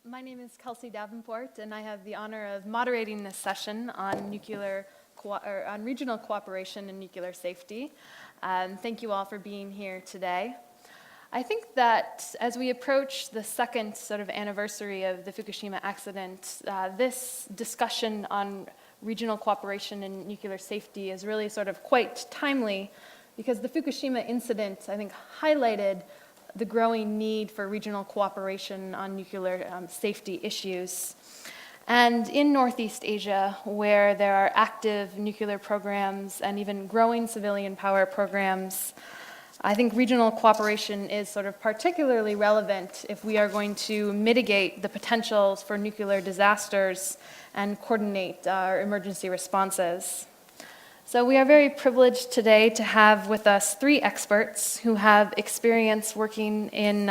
My name is Kelsey Davenport, and I have the honor of moderating this session on on regional cooperation and nuclear safety. Thank you all for being here today. I think that as we approach the second sort of anniversary of the Fukushima accident, this discussion on regional cooperation and nuclear safety is really sort of quite timely because the Fukushima incident, I think, highlighted the growing need for regional cooperation on nuclear safety issues. And in Northeast Asia, where there are active nuclear programs and even growing civilian power programs, I think regional cooperation is sort of particularly relevant if we are going to mitigate the potentials for nuclear disasters and coordinate our emergency responses. So we are very privileged today to have with us three experts who have experience working in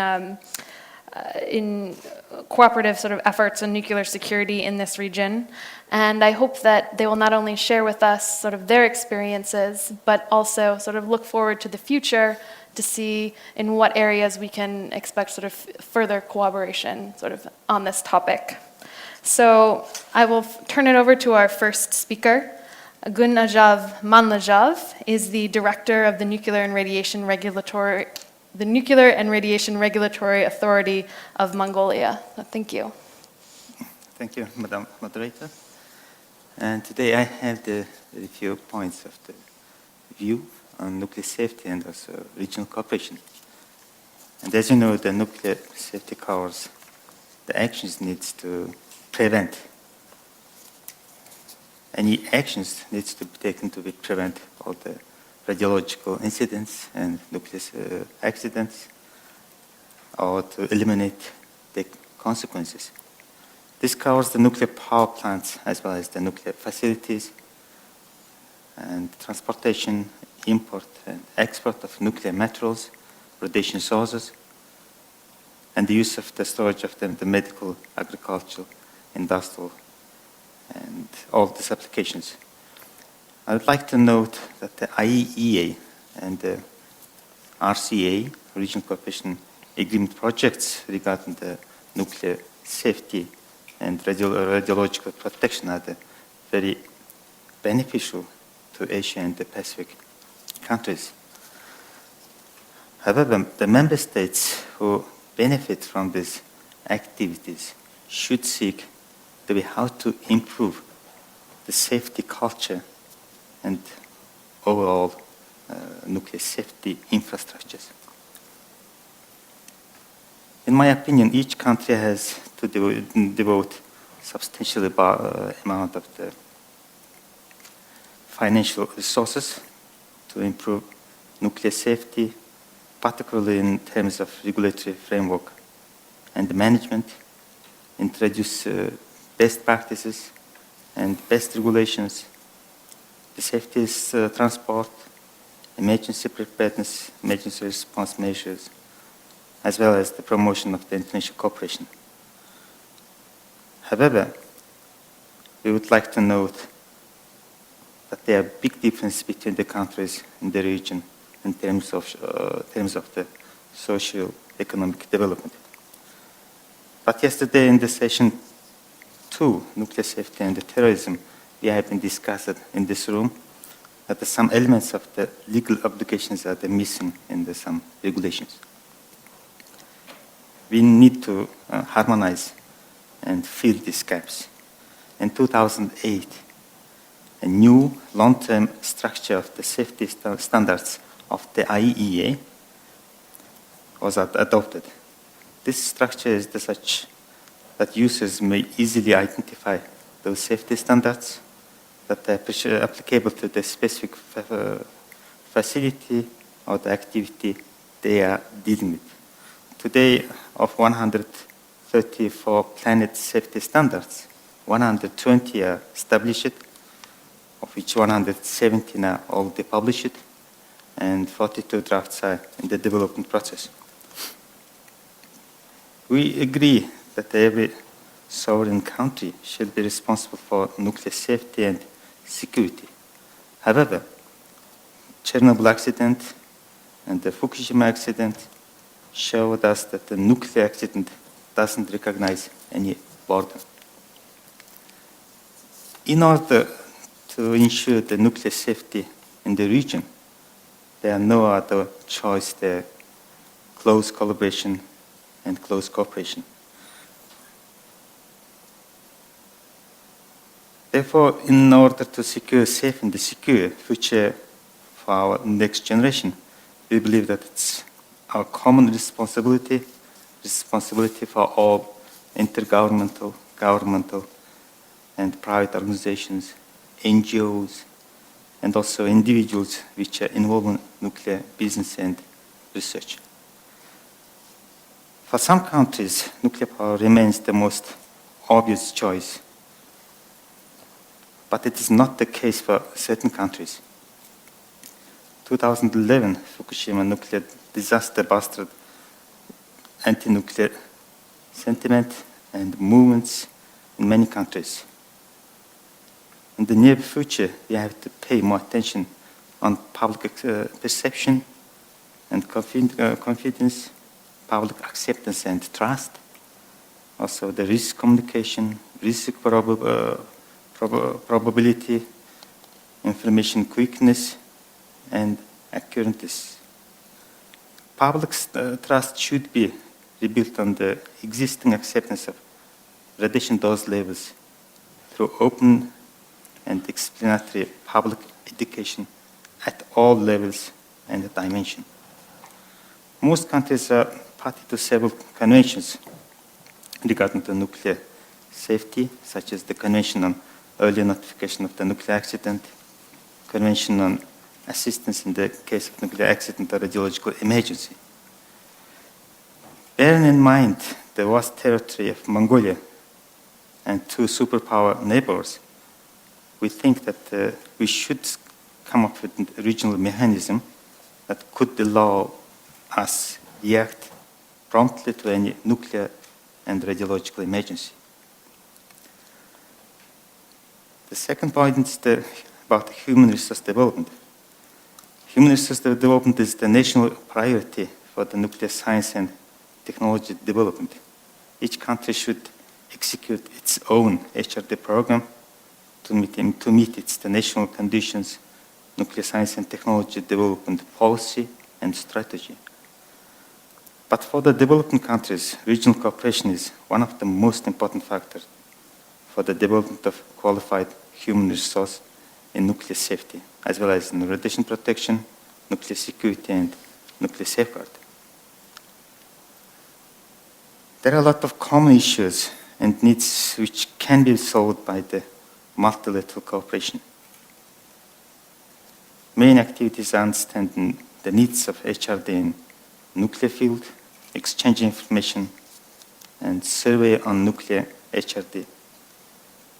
cooperative sort of efforts on nuclear security in this region. And I hope that they will not only share with us sort of their experiences, but also sort of look forward to the future to see in what areas we can expect sort of further cooperation sort of on this topic. So I will turn it over to our first speaker. Gunajav Manlajav is the director of the Nuclear and Radiation Regulatory Authority of Mongolia. Thank you. Thank you, Madam Moderator. And today I have a few points of the view on nuclear safety and also regional cooperation. And as you know, the nuclear safety covers the actions needs to prevent. Any actions needs to be taken to prevent all the radiological incidents and nuclear accidents, or to eliminate the consequences. This covers the nuclear power plants as well as the nuclear facilities and transportation, import and export of nuclear materials, radiation sources, and the use of the storage of them, the medical, agricultural, industrial, and all these applications. I would like to note that the IAEA and the RCA, Regional Cooperation Agreement projects regarding the nuclear safety and radiological protection are very beneficial to Asia and the Pacific countries. However, the member states who benefit from these activities should seek the way how to improve the safety culture and overall nuclear safety infrastructures. In my opinion, each country has to devote substantial amount of the financial resources to improve nuclear safety, particularly in terms of regulatory framework and management, introduce best practices and best regulations, the safety transport, emergency preparedness, emergency response measures, as well as the promotion of the international cooperation. However, we would like to note that there are big differences between the countries in the region in terms of the socio-economic development. But yesterday in the session 2, nuclear safety and terrorism, we have been discussed in this room that some elements of the legal obligations are missing in some regulations. We need to harmonize and fill these gaps. In 2008, a new long-term structure of the safety standards of the IAEA was adopted. This structure is such that users may easily identify those safety standards that are applicable to the specific facility or the activity they are dealing with. Today, of 134 planet safety standards, 120 are established, of which 117 are already published, and 42 drafts are in the development process. We agree that every sovereign country should be responsible for nuclear safety and security. However, Chernobyl accident and the Fukushima accident showed us that the nuclear accident doesn't recognize any border. In order to ensure the nuclear safety in the region, there are no other choice than close collaboration and close cooperation. Therefore, in order to secure a safe and secure future for our next generation, we believe that it's our common responsibility for all intergovernmental, governmental, and private organizations, NGOs, and also individuals which are involved in nuclear business and research. For some countries, nuclear power remains the most obvious choice, but it is not the case for certain countries. 2011 Fukushima nuclear disaster bolstered anti-nuclear sentiment and movements in many countries. In the near future, we have to pay more attention on public perception and confidence, public acceptance and trust, also the risk communication, risk probability, information quickness, and accuracy. Public trust should be rebuilt on the existing acceptance of radiation dose levels through open and explanatory public education at all levels and dimensions. Most countries are party to several conventions regarding the nuclear safety, such as the Convention on Early Notification of the Nuclear Accident, Convention on Assistance in the Case of Nuclear Accident or Radiological Emergency. Bearing in mind the vast territory of Mongolia and two superpower neighbors, we think that we should come up with a regional mechanism that could allow us react promptly to any nuclear and radiological emergency. The second point is about human resource development. Human resource development is the national priority for the nuclear science and technology development. Each country should execute its own HRD program to meet its national conditions, nuclear science and technology development policy and strategy. But for the developing countries, regional cooperation is one of the most important factors for the development of qualified human resource in nuclear safety, as well as in radiation protection, nuclear security, and nuclear safeguard. There are a lot of common issues and needs which can be solved by the multilateral cooperation. Main activities are understanding the needs of HRD in nuclear field, exchange information, and survey on nuclear HRD.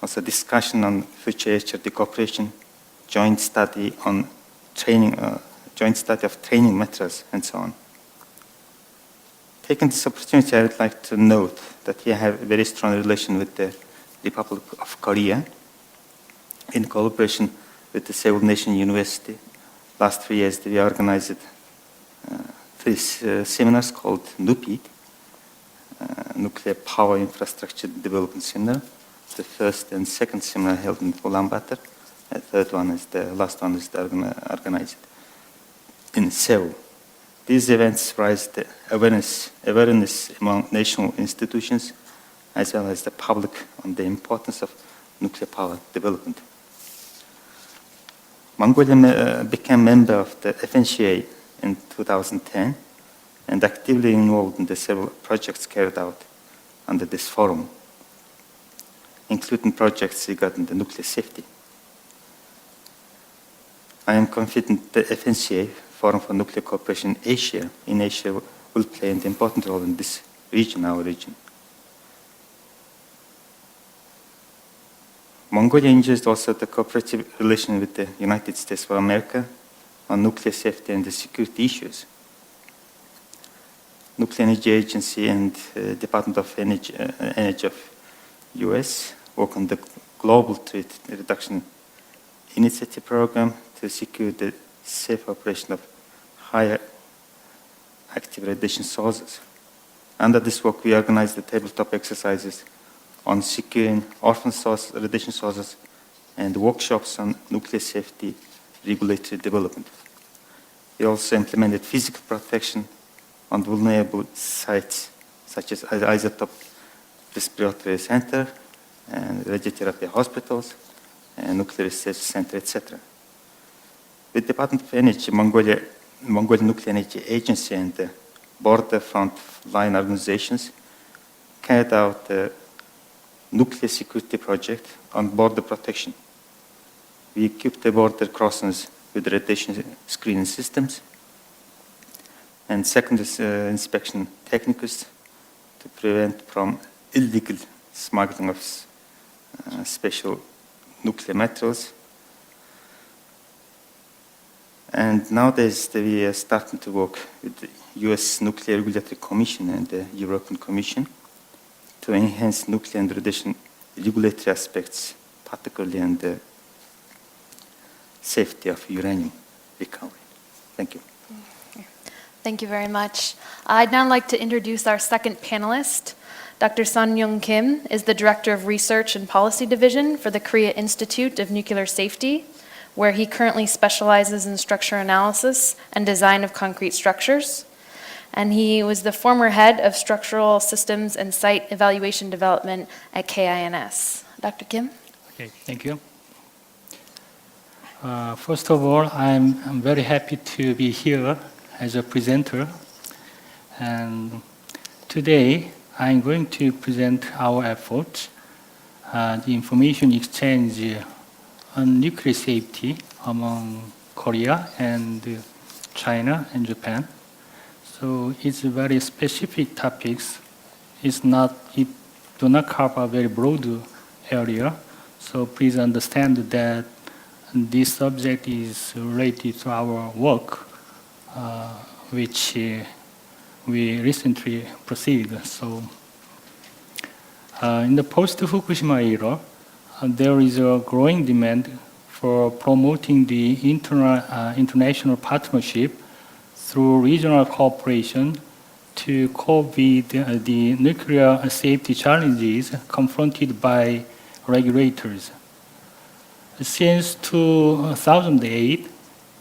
Also discussion on future HRD cooperation, joint study on training, joint study of training methods, and so on. Taking this opportunity, I would like to note that we have a very strong relation with the Republic of Korea in collaboration with the Seoul National University. Last 3 years, we organized 3 seminars called NUPID, Nuclear Power Infrastructure Development Seminar. The first and second seminar held in Ulaanbaatar. The third one is the last one is organized in Seoul. These events raise the awareness among national institutions as well as the public on the importance of nuclear power development. Mongolia became a member of the FNCA in 2010 and actively involved in the several projects carried out under this forum, including projects regarding the nuclear safety. I am confident the FNCA, Forum for Nuclear Cooperation in Asia will play an important role in this region, our region. Mongolia enjoys also the cooperative relation with the United States of America on nuclear safety and the security issues. Nuclear Energy Agency and Department of Energy of US work on the Global Threat Reduction Initiative program to secure the safe operation of higher active radiation sources. Under this work, we organized the tabletop exercises on securing orphan source, radiation sources, and workshops on nuclear safety regulatory development. We also implemented physical protection on vulnerable sites, such as isotope respiratory center, and radiotherapy hospitals, and nuclear research center, etc. With Department of Energy, Mongolian Nuclear Energy Agency, and the border front line organizations carried out the nuclear security project on border protection. We equipped the border crossings with radiation screening systems and secondary inspection techniques to prevent from illegal smuggling of special nuclear materials. And nowadays we are starting to work with the US Nuclear Regulatory Commission and the European Commission to enhance nuclear and radiation regulatory aspects, particularly in the safety of uranium recovery. Thank you. Thank you very much. I'd now like to introduce our second panelist. Dr. Sun Young Kim is the Director of Research and Policy Division for the Korea Institute of Nuclear Safety, where he currently specializes in structure analysis and design of concrete structures. And he was the former head of Structural Systems and Site Evaluation Development at KINS. Dr. Kim? Okay, thank you. First of all, I'm very happy to be here as a presenter. And today, I'm going to present our efforts, the information exchange on nuclear safety among Korea and China and Japan. So it's a very specific topics. It do not cover a very broad area. So please understand that this subject is related to our work, which we recently proceeded. So in the post-Fukushima era, there is a growing demand for promoting the international partnership through regional cooperation to cope with the nuclear safety challenges confronted by regulators. Since 2008,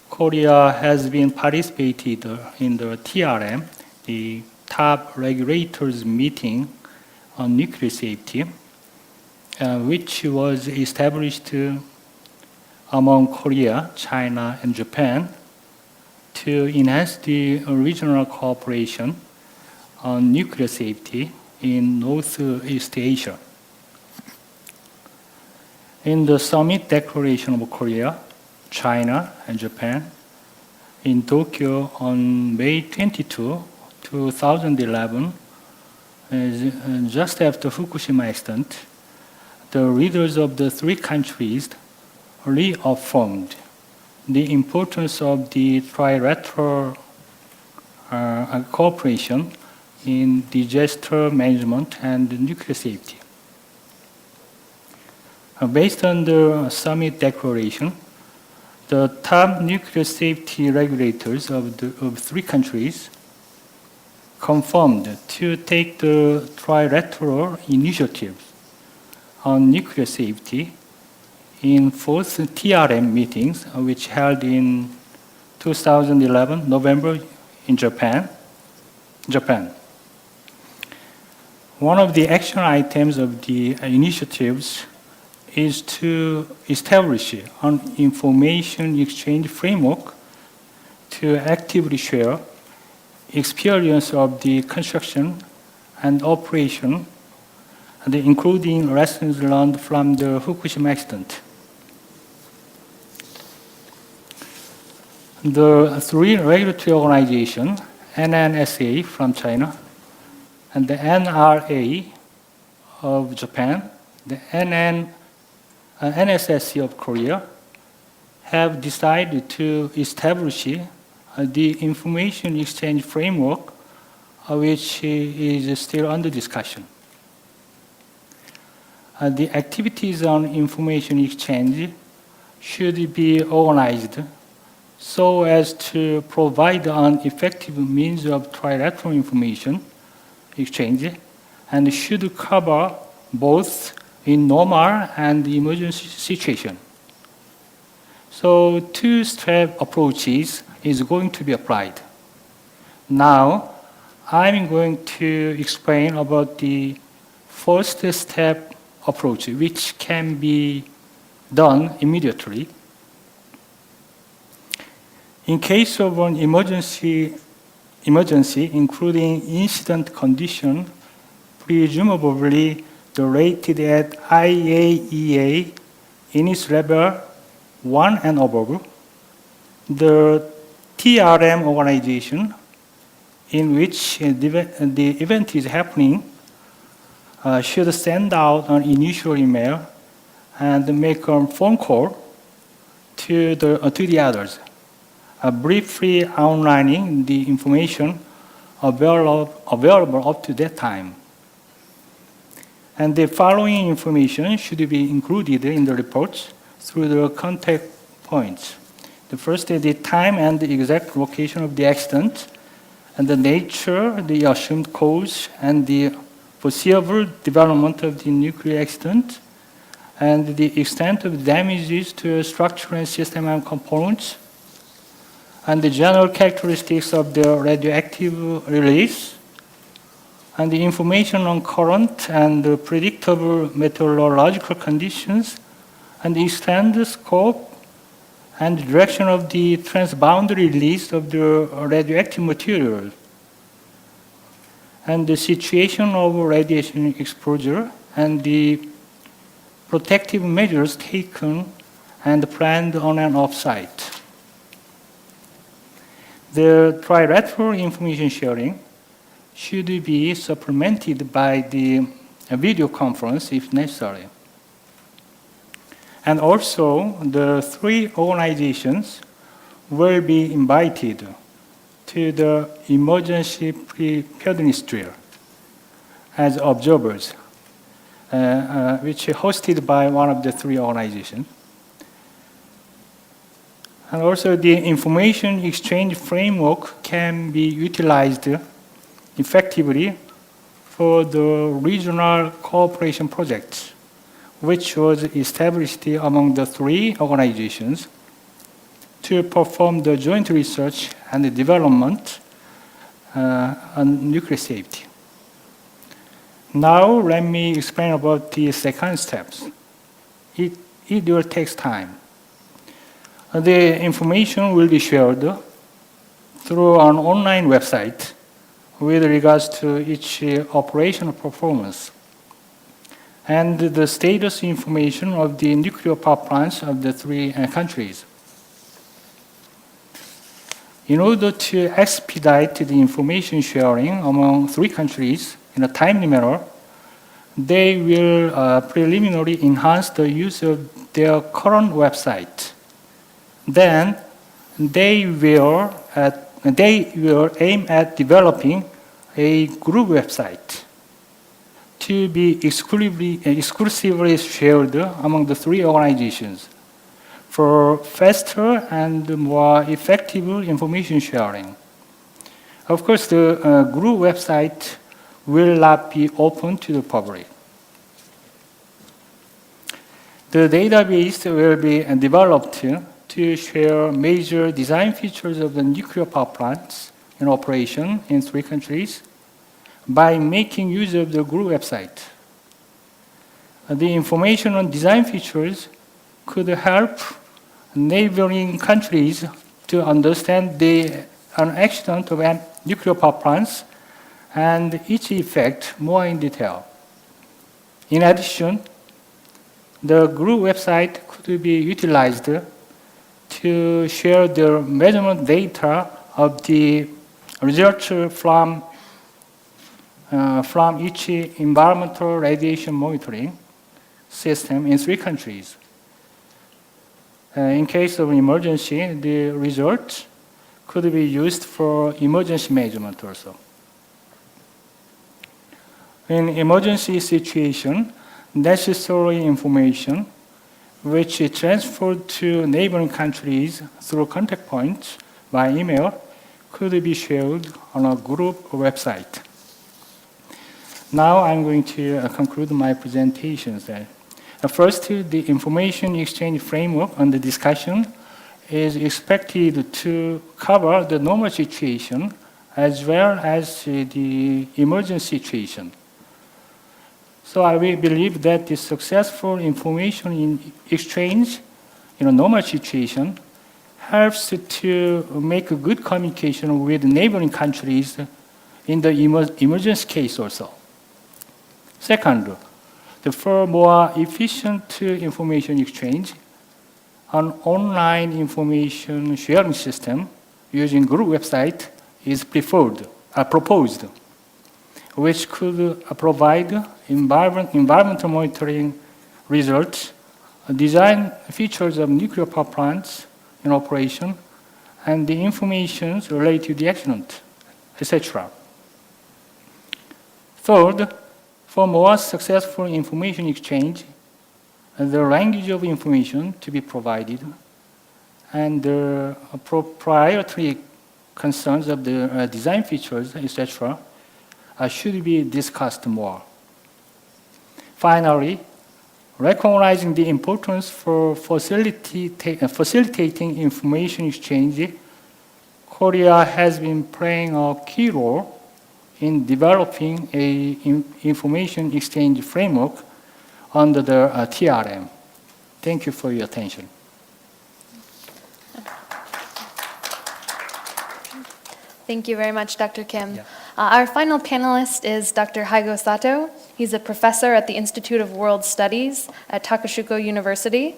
Korea has been participated in the TRM, the top regulators meeting on nuclear safety, which was established among Korea, China, and Japan to enhance the regional cooperation on nuclear safety in Northeast Asia. In the Summit Declaration of Korea, China, and Japan in Tokyo on May 22, 2011, just after Fukushima accident, the leaders of the three countries reaffirmed the importance of the trilateral cooperation in disaster management and nuclear safety. Based on the Summit Declaration, the top nuclear safety regulators of three countries confirmed to take the trilateral initiatives on nuclear safety in fourth TRM meetings, which held in 2011, November in Japan. One of the action items of the initiatives is to establish an information exchange framework to actively share experience of the construction and operation, and including lessons learned from the Fukushima accident. The three regulatory organizations, NNSA from China, and the NRA of Japan, the NSSC of Korea, have decided to establish the information exchange framework, which is still under discussion. The activities on information exchange should be organized so as to provide an effective means of trilateral information exchange and should cover both in normal and emergency situation. So two-step approaches is going to be applied. Now, I'm going to explain about the first step approach, which can be done immediately. In case of an emergency including incident condition, presumably rated at IAEA in its level 1 and above, the TRM organization in which the event is happening should send out an initial email and make a phone call to the others, briefly outlining the information available up to that time. And the following information should be included in the reports through the contact points. The first is the time and the exact location of the accident, and the nature, the assumed cause, and the foreseeable development of the nuclear accident, and the extent of damages to structural and system and components, and the general characteristics of the radioactive release, and the information on current and predictable meteorological conditions, and the extent, scope, and direction of the transboundary release of the radioactive material, and the situation of radiation exposure, and the protective measures taken and planned on and off-site. The trilateral information sharing should be supplemented by the video conference if necessary. And also, the three organizations will be invited to the emergency preparedness drill as observers, which is hosted by one of the three organizations. And also, the information exchange framework can be utilized effectively for the regional cooperation projects, which was established among the three organizations to perform the joint research and the development on nuclear safety. Now, let me explain about the second steps. It will take time. The information will be shared through an online website with regards to each operational performance and the status information of the nuclear power plants of the three countries. In order to expedite the information sharing among three countries in a timely manner, they will preliminarily enhance the use of their current website. Then they will aim at developing a group website to be exclusively shared among the three organizations for faster and more effective information sharing. Of course, the group website will not be open to the public. The database will be developed to share major design features of the nuclear power plants in operation in three countries by making use of the group website. The information on design features could help neighboring countries to understand the accident of nuclear power plants and its effect more in detail. In addition, the group website could be utilized to share the measurement data of the results from each environmental radiation monitoring system in three countries. In case of emergency, the results could be used for emergency measurement also. In emergency situation, necessary information which is transferred to neighboring countries through contact points by email could be shared on a group website. Now I'm going to conclude my presentations. First, the information exchange framework under discussion is expected to cover the normal situation as well as the emergency situation. So I will believe that the successful information in exchange in a normal situation helps to make a good communication with neighboring countries in the emergency case also. Second, for more efficient information exchange, an online information sharing system using group website is proposed, which could provide environmental monitoring results, design features of nuclear power plants in operation, and the information related to the accident, etc. Third, for more successful information exchange, the language of information to be provided and the proprietary concerns of the design features, etc., should be discussed more. Finally, recognizing the importance for facilitating information exchange, Korea has been playing a key role in developing an information exchange framework under the TRM. Thank you for your attention. Thank you very much, Dr. Kim. Yeah. Our final panelist is Dr. Haigo Sato. He's a professor at the Institute of World Studies at Takashuko University.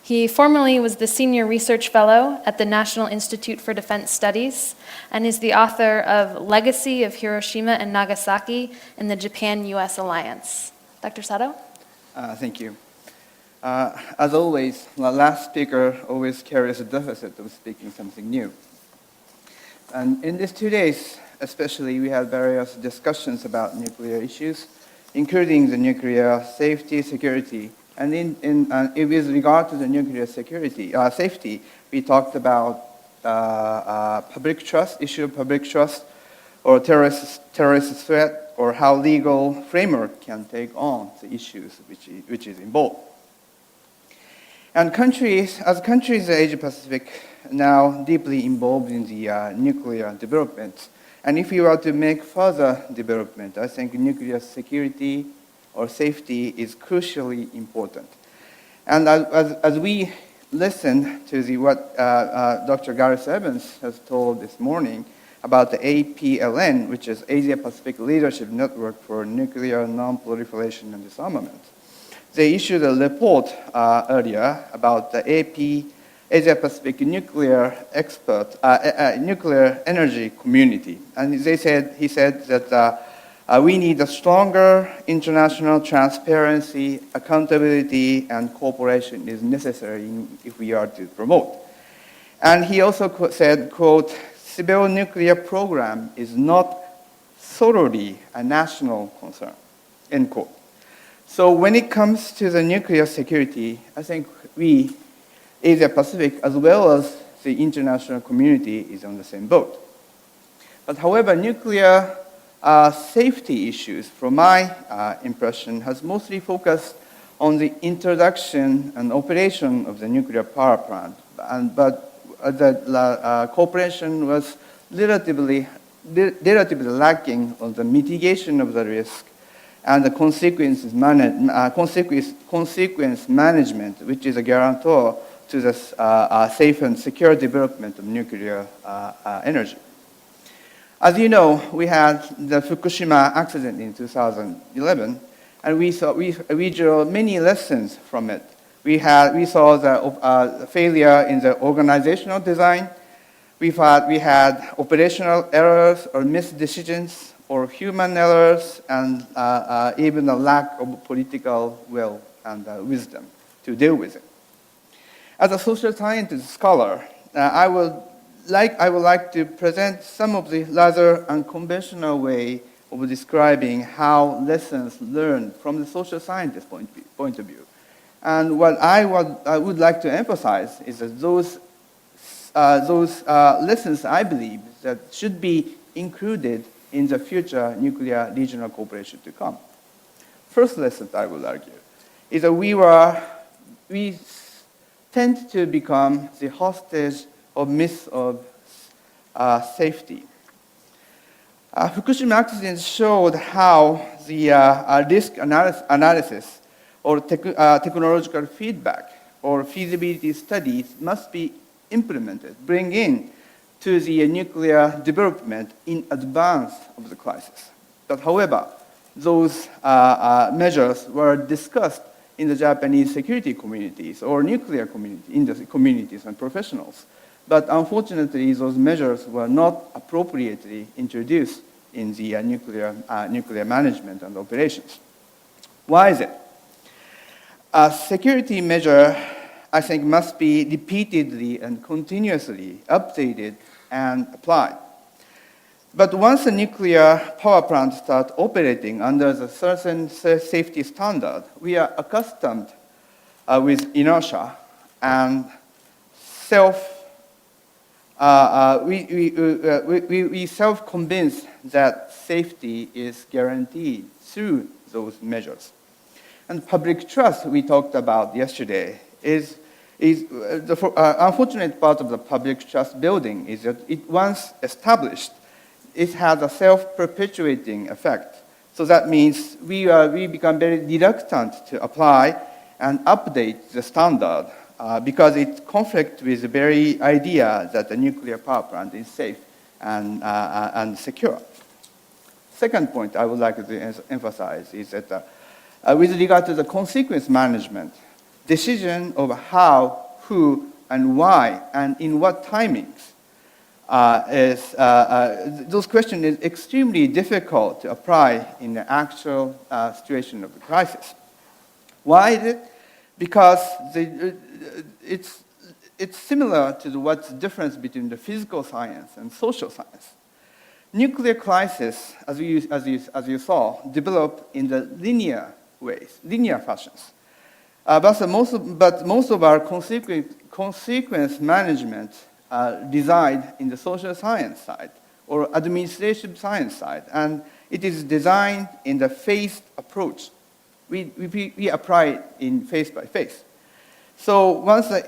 He formerly was the Senior Research Fellow at the National Institute for Defense Studies and is the author of Legacy of Hiroshima and Nagasaki in the Japan-US Alliance. Dr. Sato? Thank you. As always, the last speaker always carries a deficit of speaking something new. And in these 2 days, especially, we had various discussions about nuclear issues, including the nuclear safety, security. And with regard to the nuclear safety, we talked about public trust, issue of public trust, or terrorist threat, or how legal framework can take on the issues which is involved. And countries in Asia Pacific now deeply involved in the nuclear development. And if we were to make further development, I think nuclear security or safety is crucially important. And as we listen to what Dr. Gareth Evans has told this morning about the APLN, which is Asia Pacific Leadership Network for Nuclear Non-Proliferation and Disarmament, they issued a report earlier about the Asia Pacific nuclear nuclear energy community. And he said that we need a stronger international transparency, accountability, and cooperation is necessary if we are to promote. And he also said, quote, civil nuclear program is not solely a national concern, end quote. So when it comes to the nuclear security, I think we, Asia Pacific, as well as the international community, is on the same boat. But however, nuclear safety issues, from my impression, has mostly focused on the introduction and operation of the nuclear power plant. But the cooperation was relatively lacking on the mitigation of the risk and the consequence management, which is a guarantor to the safe and secure development of nuclear energy. As you know, we had the Fukushima accident in 2011, and we drew many lessons from it. We saw the failure in the organizational design. We had operational errors or missed decisions, or human errors, and even a lack of political will and wisdom to deal with it. As a social scientist scholar, I would like to present some of the rather unconventional way of describing how lessons learned from the social scientist point of view. And what I would like to emphasize is that those lessons, I believe, that should be included in the future nuclear regional cooperation to come. First lesson, I would argue, is that we tend to become the hostage of myths of safety. Fukushima accident showed how the risk analysis or technological feedback or feasibility studies must be implemented, bring in to the nuclear development in advance of the crisis. But however, those measures were discussed in the Japanese security communities or nuclear industry communities and professionals. But unfortunately, those measures were not appropriately introduced in the nuclear management and operations. Why is it? A security measure, I think, must be repeatedly and continuously updated and applied. But once a nuclear power plant starts operating under the certain safety standard, we are accustomed with inertia and we self-convince that safety is guaranteed through those measures. And public trust we talked about yesterday is the unfortunate part of the public trust building is that it once established, it has a self-perpetuating effect. So that means we become very reluctant to apply and update the standard because it conflicts with the very idea that the nuclear power plant is safe and secure. Second point I would like to emphasize is that with regard to the consequence management, decision of how, who, and why, and in what timings those questions is extremely difficult to apply in the actual situation of the crisis. Why is it? Because it's similar to what's the difference between the physical science and social science. Nuclear crisis, as you saw, develop in the linear ways, linear fashions. But most of our consequence management reside in the social science side or administrative science side, and it is designed in the phased approach. We apply it in phase by phase. So once the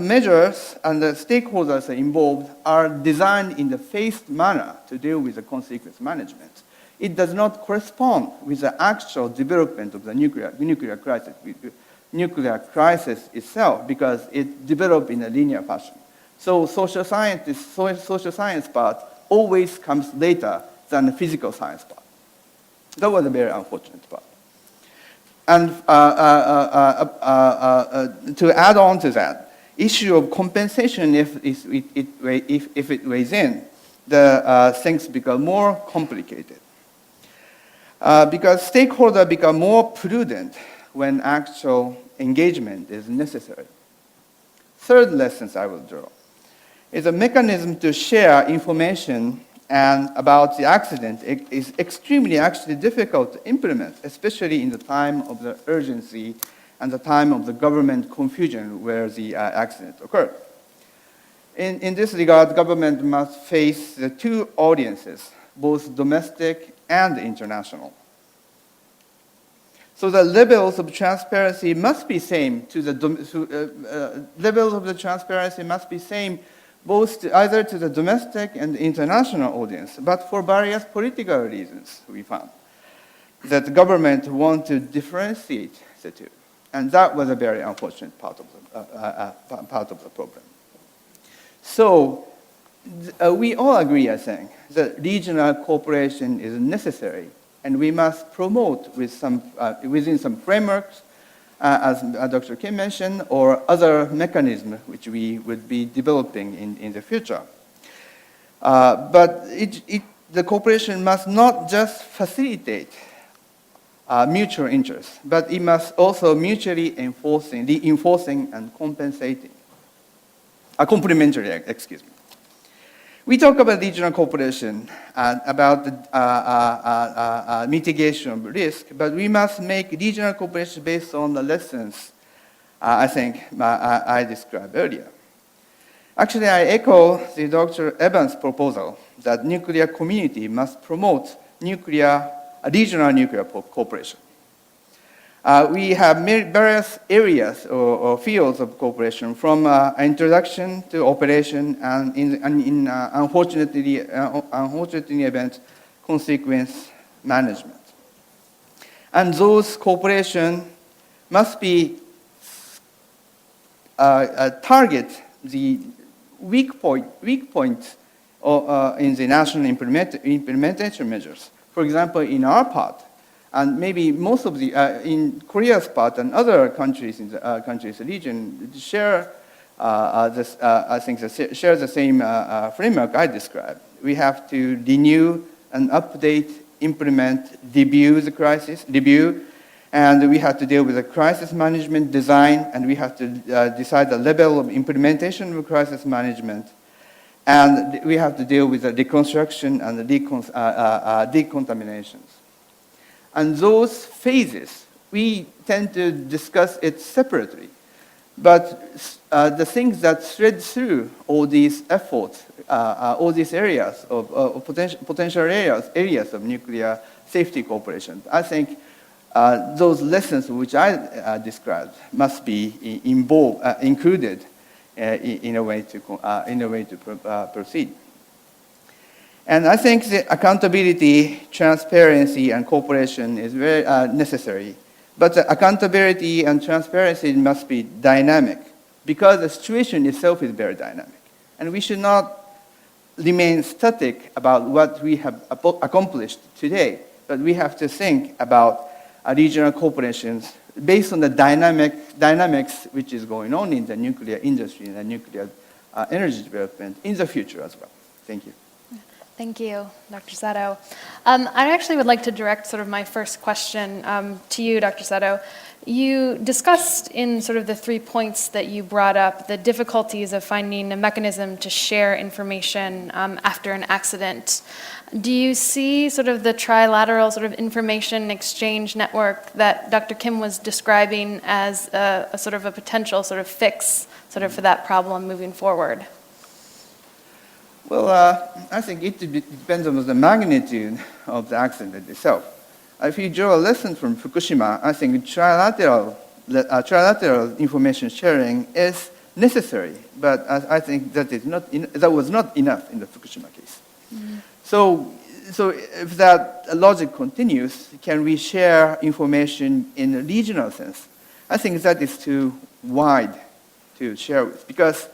measures and the stakeholders involved are designed in the phased manner to deal with the consequence management, it does not correspond with the actual development of the nuclear crisis itself because it developed in a linear fashion. So social science part always comes later than the physical science part. That was a very unfortunate part. And to add on to that, issue of compensation, if it weighs in, the things become more complicated. Because stakeholders become more prudent when actual engagement is necessary. Third lesson I will draw is a mechanism to share information and about the accident is extremely actually difficult to implement, especially in the time of the urgency and the time of the government confusion where the accident occurred. In this regard, government must face the two audiences, both domestic and international. So the levels of transparency must be same levels of the transparency must be same both either to the domestic and international audience, but for various political reasons we found that the government want to differentiate the two, and that was a very unfortunate part of the problem. So we all agree, I think, that regional cooperation is necessary, and we must promote within some frameworks, as Dr. Kim mentioned, or other mechanisms which we would be developing in the future. But the cooperation must not just facilitate mutual interests, but it must also mutually reinforcing and compensating. Complementary, excuse me. We talk about regional cooperation and about the mitigation of risk, but we must make regional cooperation based on the lessons I think I described earlier. Actually, I echo the Dr. Evans' proposal that nuclear community must promote regional nuclear cooperation. We have various areas or fields of cooperation, from introduction to operation and unfortunately event consequence management. And those cooperation must be target the weak points in the national implementation measures. For example, in our part, and maybe most of the in Korea's part and other countries in the countries region share share the same framework I described. We have to renew and update, implement, review, and we have to deal with the crisis management design, and we have to decide the level of implementation of crisis management, and we have to deal with the reconstruction and the decontaminations. And those phases, we tend to discuss it separately. But the things that thread through all these efforts, all these areas of potential areas of nuclear safety cooperation, I think those lessons which I described must be included in a way to proceed. And I think the accountability, transparency, and cooperation is very necessary. But the accountability and transparency must be dynamic, because the situation itself is very dynamic. And we should not remain static about what we have accomplished today, but we have to think about regional cooperations based on the dynamics which is going on in the nuclear industry and the nuclear energy development in the future as well. Thank you. Thank you, Dr. Sato. I actually would like to direct sort of my first question to you, Dr. Sato. You discussed in sort of the 3 points that you brought up the difficulties of finding a mechanism to share information after an accident. Do you see sort of the trilateral sort of information exchange network that Dr. Kim was describing as a sort of a potential sort of fix sort of for that problem moving forward? Well, I think it depends on the magnitude of the accident itself. If you draw a lesson from Fukushima, I think trilateral information sharing is necessary, but I think that was not enough in the Fukushima case. Mm-hmm. So if that logic continues, can we share information in a regional sense? I think that is too wide to share with, because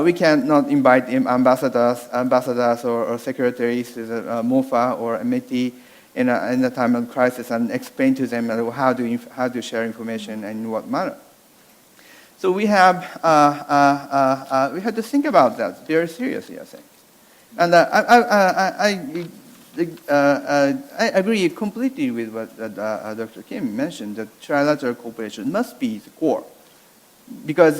we cannot invite ambassadors or secretaries to the MOFA or MIT in a time of crisis and explain to them how to share information and in what manner. So we have to think about that very seriously, I think. And I agree completely with what Dr. Kim mentioned, that trilateral cooperation must be the core, because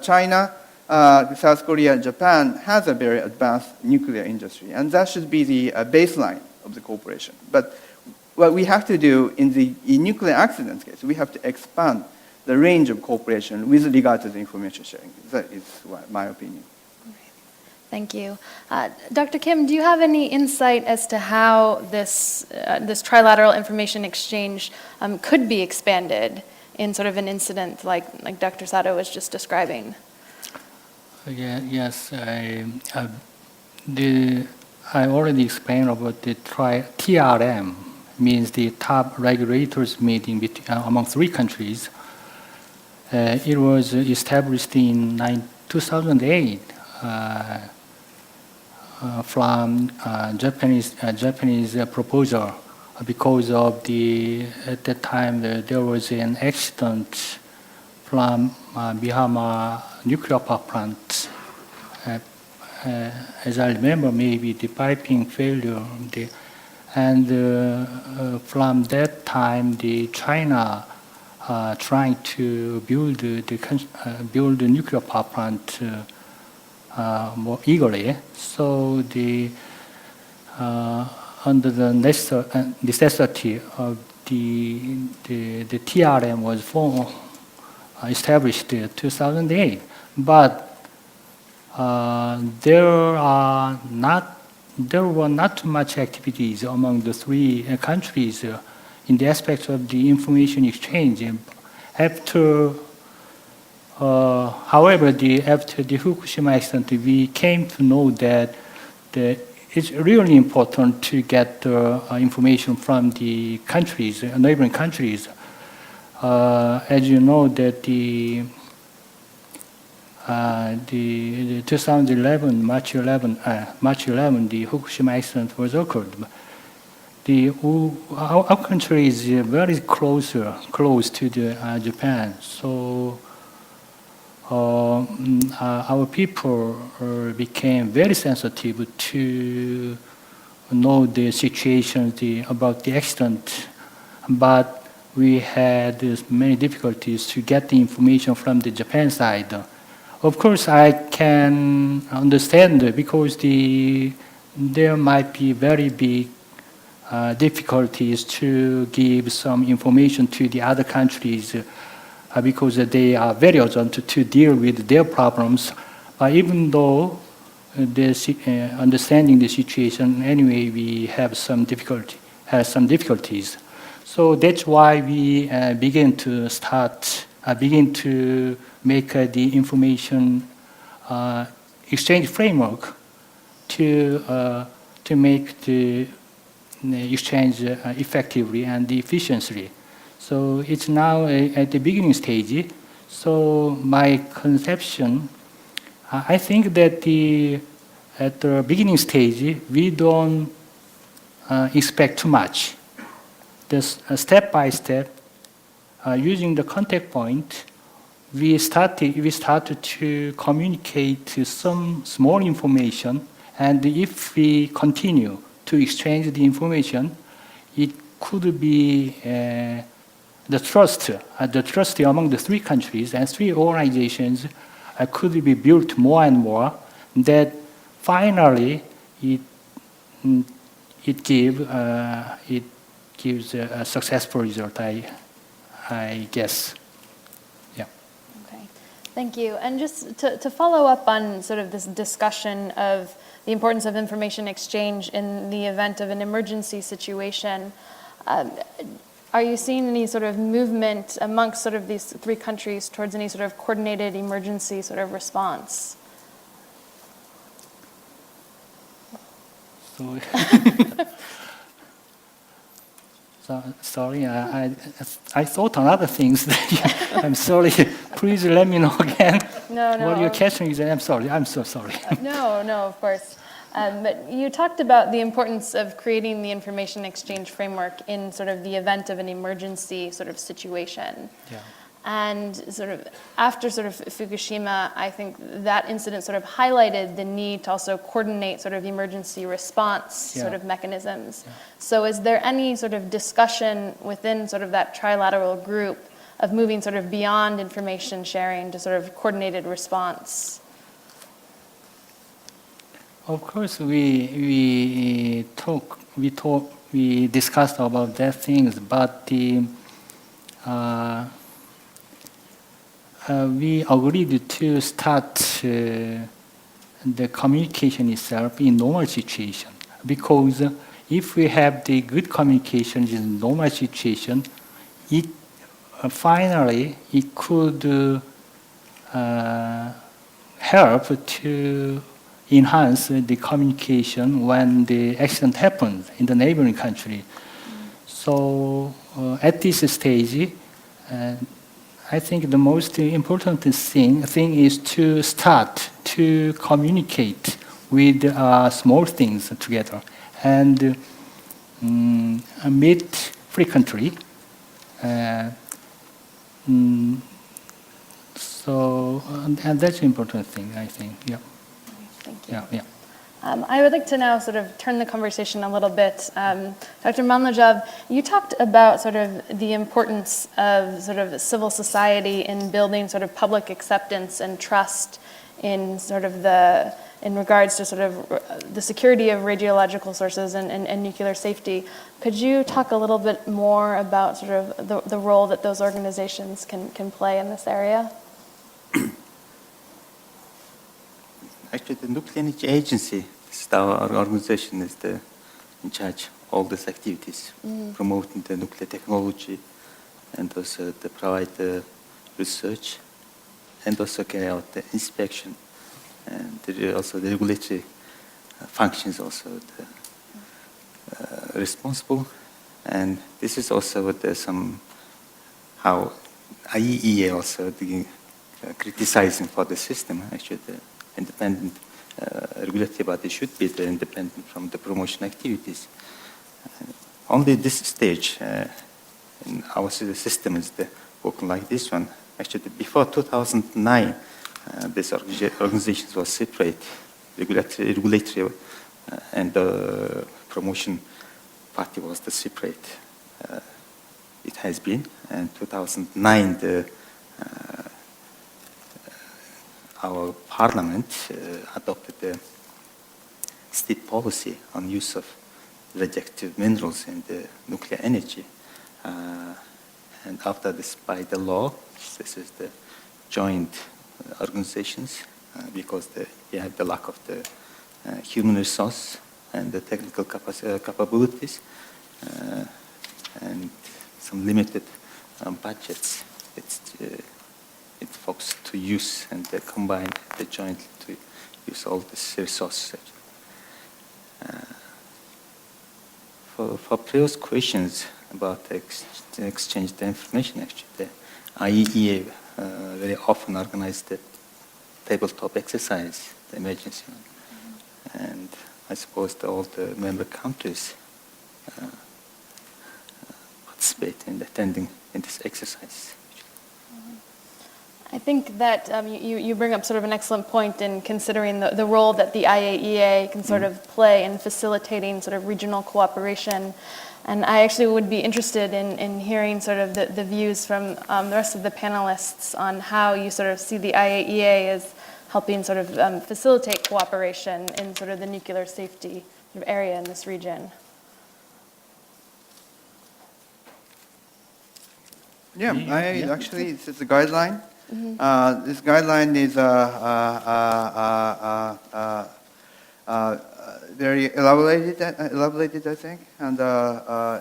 China, South Korea, and Japan has a very advanced nuclear industry, and that should be the baseline of the cooperation. But what we have to do in nuclear accidents case, we have to expand the range of cooperation with regard to the information sharing. That is my opinion. Thank you. Dr. Kim, do you have any insight as to how this trilateral information exchange could be expanded in sort of an incident like Dr. Sato was just describing? Yes, I already explained about the TRM, means the top regulators meeting among 3 countries. It was established in 2008 from Japanese proposal, because of at that time there was an accident from Mihama nuclear power plant. As I remember, maybe the piping failure. And from that time, China trying to build the nuclear power plant more eagerly. So under the necessity of the TRM was established in 2008. But there were not too much activities among the three countries in the aspects of the information exchange. After, however, after the Fukushima accident, we came to know that it's really important to get information from the countries, neighboring countries. As you know, that the 2011, March 11, the Fukushima accident was occurred. Our country is very close to Japan, so our people became very sensitive to know the situation about the accident, but we had many difficulties to get the information from the Japan side. Of course, I can understand because there might be very big difficulties to give some information to the other countries because they are very urgent to deal with their problems. Even though understanding the situation, anyway, we have some difficulties. So that's why we begin to make the information exchange framework to make the exchange effectively and efficiently. So it's now at the beginning stage. So my conception, I think that at the beginning stage, we don't expect too much. Just step by step, using the contact point, we started to communicate some small information, and if we continue to exchange the information, it could be the trust among the three countries and three organizations could be built more and more. That finally it gives a successful result. I guess. Yeah. Okay, thank you. And just to follow up on sort of this discussion of the importance of information exchange in the event of an emergency situation, are you seeing any sort of movement amongst sort of these three countries towards any sort of coordinated emergency sort of response? So, sorry, I thought on other things. I'm sorry. Please let me know again. No. What your question is. I'm sorry. I'm so sorry. No, of course. But you talked about the importance of creating the information exchange framework in sort of the event of an emergency sort of situation. Yeah. And sort of after sort of Fukushima, I think that incident sort of highlighted the need to also coordinate sort of emergency response sort of mechanisms. Yeah. So is there any sort of discussion within sort of that trilateral group of moving sort of beyond information sharing to sort of coordinated response? Of course, we discussed about that things, but we agreed to start the communication itself in normal situation, because if we have the good communication in normal situation, it finally it could help to enhance the communication when the accident happens in the neighboring country. So at this stage, I think the most important thing is to start to communicate with small things together and meet frequently. So, and that's an important thing, I think. Yeah. Thank you. Yeah. I would like to now sort of turn the conversation a little bit. Dr. Manlajov, you talked about sort of the importance of sort of civil society in building sort of public acceptance and trust in sort of in regards to sort of the security of radiological sources and nuclear safety. Could you talk a little bit more about sort of the role that those organizations can play in this area? Actually, the Nuclear Energy Agency, our organization, is in charge of all these activities, promoting the nuclear technology, and also to provide the research, and also carry out the inspection, and also the regulatory functions also responsible. And this is also how IAEA also criticizing for the system. Actually, the independent regulatory body should be independent from the promotion activities. Only this stage in our system is working like this one. Actually, before 2009, this organization was separate. Regulatory and the promotion party was the separate. It has been. And 2009, our parliament adopted the state policy on use of radioactive minerals in the nuclear energy. And after this, by the law, this is the joint organizations because they have the lack of the human resource and the technical capabilities and some limited budgets. It folks to use and they combine the jointly to use all these resources. For previous questions about exchange the information, actually, the IAEA very often organize the tabletop exercise, the emergency one. And I suppose all the member countries participate in attending in this exercise. I think that you bring up sort of an excellent point in considering the role that the IAEA can sort of play in facilitating sort of regional cooperation. And I actually would be interested in hearing sort of the views from the rest of the panelists on how you sort of see the IAEA as helping sort of facilitate cooperation in sort of the nuclear safety area in this region. Yeah, actually, it's a guideline. This guideline is very elaborated, I think, and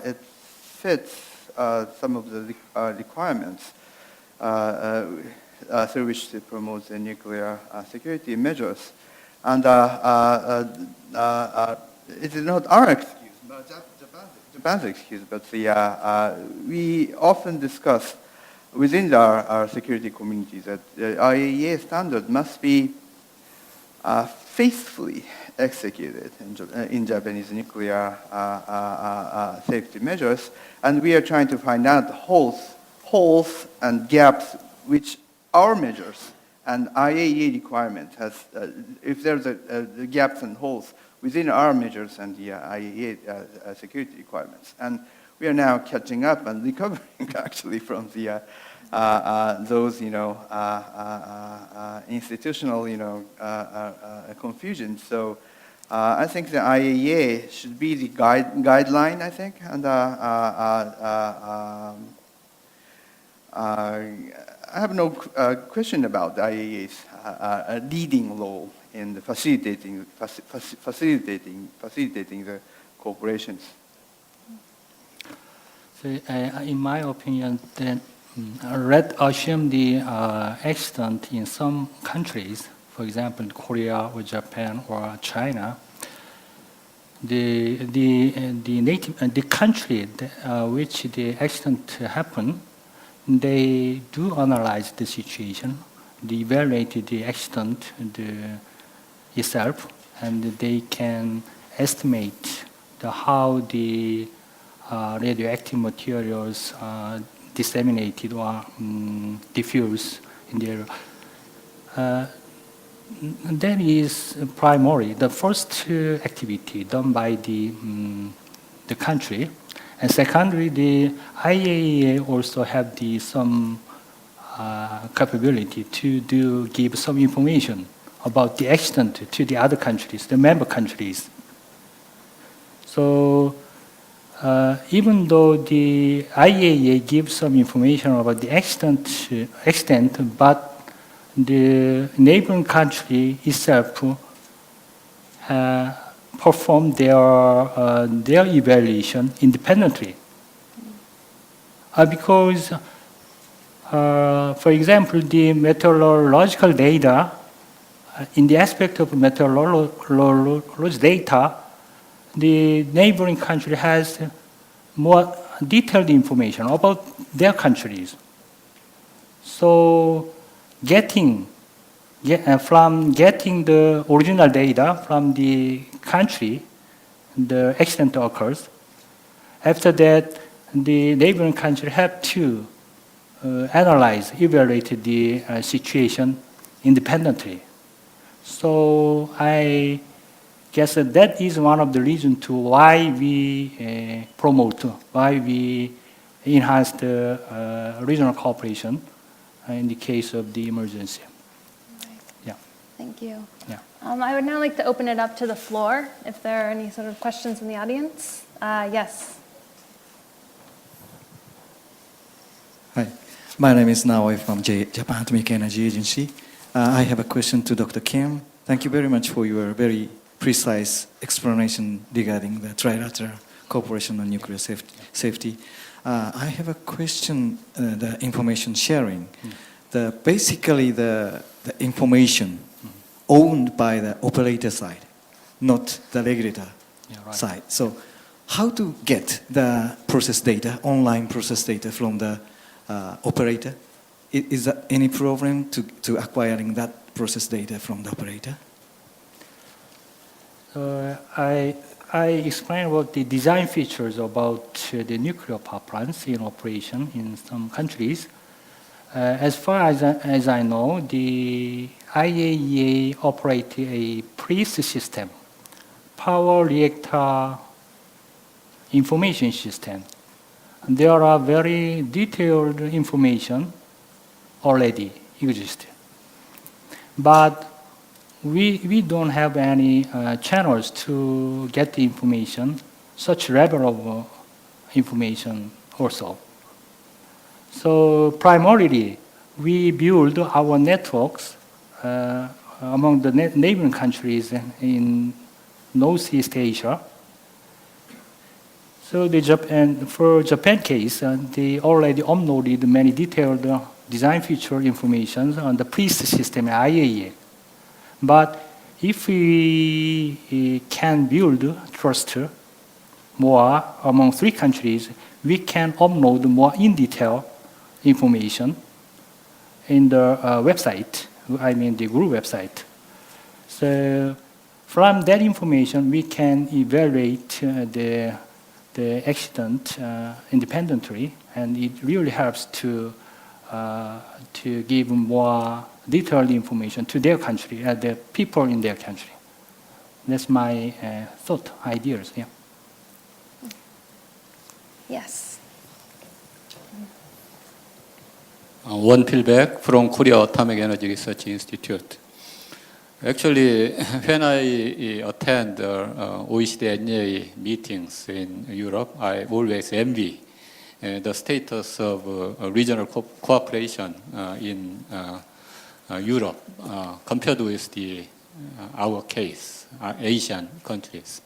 it fits some of the requirements through which to promote the nuclear security measures. And it is not our excuse, but Japan's excuse, but we often discuss within our security community that the IAEA standard must be faithfully executed in Japanese nuclear safety measures, and we are trying to find out holes and gaps which our measures and IAEA requirement has, if there's a gaps and holes within our measures and the IAEA security requirements. And we are now catching up and recovering actually from the those institutional confusion. So I think the IAEA should be the guideline, I think, and I have no question about the IAEA's leading role in the facilitating the cooperations. So, in my opinion, the Red Ocean, the accident in some countries, for example, Korea or Japan or China, the country which the accident happened, they do analyze the situation, they evaluate the accident itself, and they can estimate how the radioactive materials are disseminated or diffused in the area. That is primary, the first activity done by the country. And secondly, the IAEA also have some capability to give some information about the accident to the other countries, the member countries. So even though the IAEA gives some information about the accident, but the neighboring country itself perform their evaluation independently. Because, for example, the meteorological data, in the aspect of meteorological data, the neighboring country has more detailed information about their countries. So getting the original data from the country the accident occurs, after that the neighboring country have to evaluate the situation independently. So I guess that is one of the reasons to why we why we enhance the regional cooperation in the case of the emergency. Yeah. Thank you. Yeah. I would now like to open it up to the floor if there are any sort of questions in the audience. Yes. Hi, my name is Naoi from Japan Atomic Energy Agency. I have a question to Dr. Kim. Thank you very much for your very precise explanation regarding the trilateral cooperation on nuclear safety. I have a question, the information sharing. Basically, the information owned by the operator side, not the regulator side. So how to get the process data, online process data from the operator? Is there any problem to acquiring that process data from the operator? I explained about the design features about the nuclear power plants in operation in some countries. As far as I know, the IAEA operates a PRIST system, power reactor information system. There are very detailed information already exist. But we don't have any channels to get the information, such level of information also. So primarily, we build our networks among the neighboring countries in Northeast Asia. So for Japan case, they already uploaded many detailed design feature information on the PRIST system at IAEA. But if we can build trust more among three countries, we can upload more in detail information in the website, the group website. So from that information, we can evaluate the accident independently, and it really helps to give more detailed information to their country, the people in their country. That's my ideas. Yeah. Yes. Won Pilbeck from Korea Atomic Energy Research Institute. Actually, when I attend OECD NEA meetings in Europe, I always envy the status of regional cooperation in Europe compared with our case, Asian countries.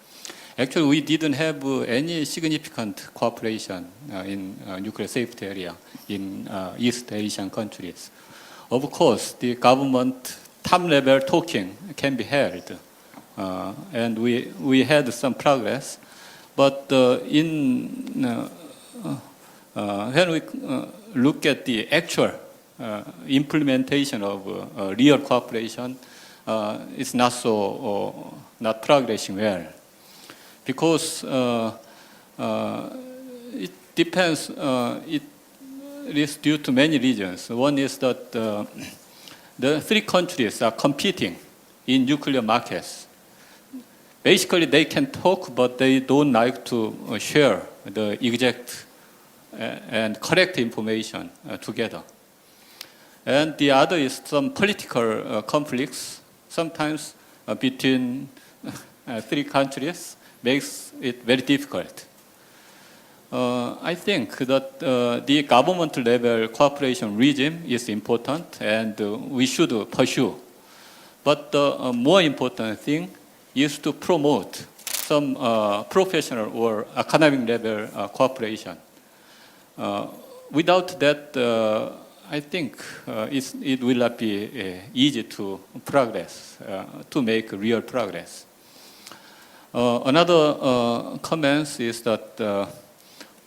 Actually, we didn't have any significant cooperation in nuclear safety area in East Asian countries. Of course, the government top-level talking can be held, and we had some progress. But when we look at the actual implementation of real cooperation, it's not progressing well, because it depends. It is due to many reasons. One is that the three countries are competing in nuclear markets. Basically, they can talk, but they don't like to share the exact and correct information together. And the other is some political conflicts, sometimes between three countries, makes it very difficult. I think that the government level cooperation regime is important, and we should pursue. But the more important thing is to promote some professional or academic level cooperation. Without that, I think it will not be easy to progress, to make real progress. Another comment is that